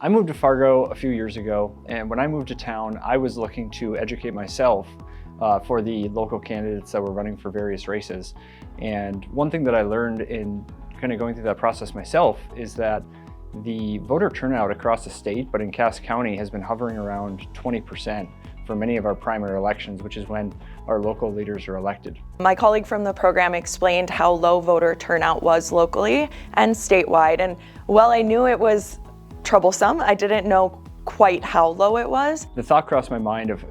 I moved to Fargo a few years ago, and when I moved to town, I was looking to educate myself for the local candidates that were running for various races. And one thing that I learned in kind of going through that process myself is that the voter turnout across the state, but in Cass County, has been hovering around 20% for many of our primary elections, which is when our local leaders are elected. My colleague from the program explained how low voter turnout was locally and statewide. And while I knew it was troublesome, I didn't know quite how low it was. The thought crossed my mind of,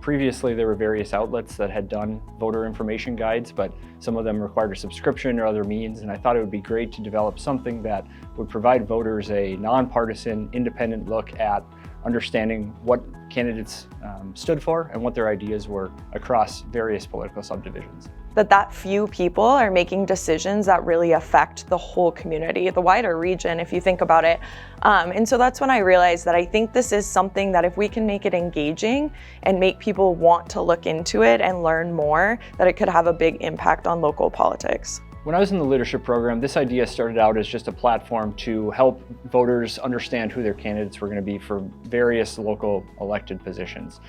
previously there were various outlets that had done voter information guides, but some of them required a subscription or other means, and I thought it would be great to develop something that would provide voters a nonpartisan, independent look at understanding what candidates stood for and what their ideas were across various political subdivisions. That few people are making decisions that really affect the whole community, the wider region, if you think about it. And so that's when I realized that I think this is something that if we can make it engaging and make people want to look into it and learn more, that it could have a big impact on local politics. When I was in the leadership program, this idea started out as just a platform to help voters understand who their candidates were going to be for various local elected positions.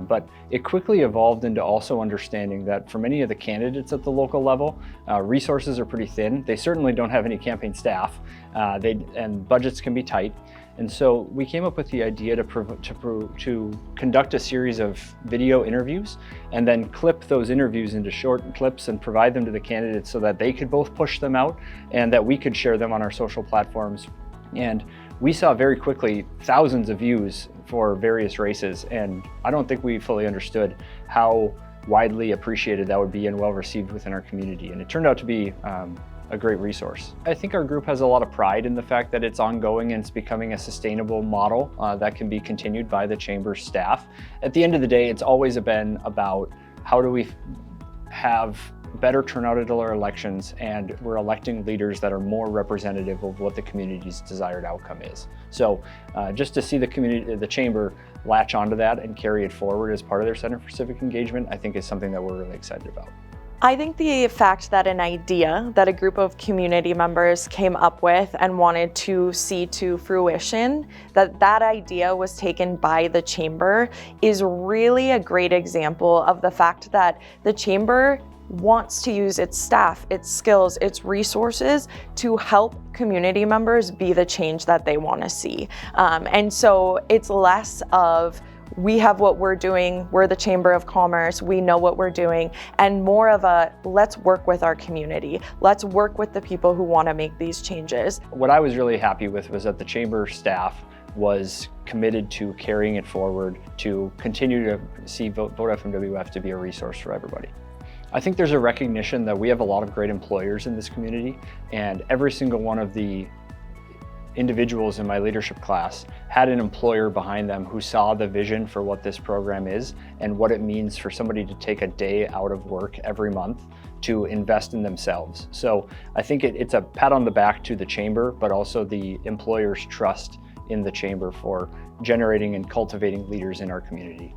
But it quickly evolved into also understanding that for many of the candidates at the local level, resources are pretty thin. They certainly don't have any campaign staff, and budgets can be tight. And so we came up with the idea to conduct a series of video interviews and then clip those interviews into short clips and provide them to the candidates so that they could both push them out and that we could share them on our social platforms. And we saw very quickly thousands of views for various races, and I don't think we fully understood how widely appreciated that would be and well received within our community. And it turned out to be a great resource. I think our group has a lot of pride in the fact that it's ongoing and it's becoming a sustainable model that can be continued by the Chamber's staff. At the end of the day, it's always been about how do we have better turnout at our elections, and we're electing leaders that are more representative of what the community's desired outcome is. So just to see the Chamber latch onto that and carry it forward as part of their Center for Civic Engagement, I think is something that we're really excited about. I think the fact that an idea that a group of community members came up with and wanted to see to fruition, that idea was taken by the Chamber, is really a great example of the fact that the Chamber wants to use its staff, its skills, its resources to help community members be the change that they want to see. And so it's less of, we have what we're doing, we're the Chamber of Commerce, we know what we're doing, and more of a, let's work with our community. Let's work with the people who want to make these changes. What I was really happy with was that the Chamber staff was committed to carrying it forward to continue to see VoteFMWF to be a resource for everybody. I think there's a recognition that we have a lot of great employers in this community, and every single one of the individuals in my leadership class had an employer behind them who saw the vision for what this program is and what it means for somebody to take a day out of work every month to invest in themselves. So I think it's a pat on the back to the Chamber, but also the employer's trust in the Chamber for generating and cultivating leaders in our community.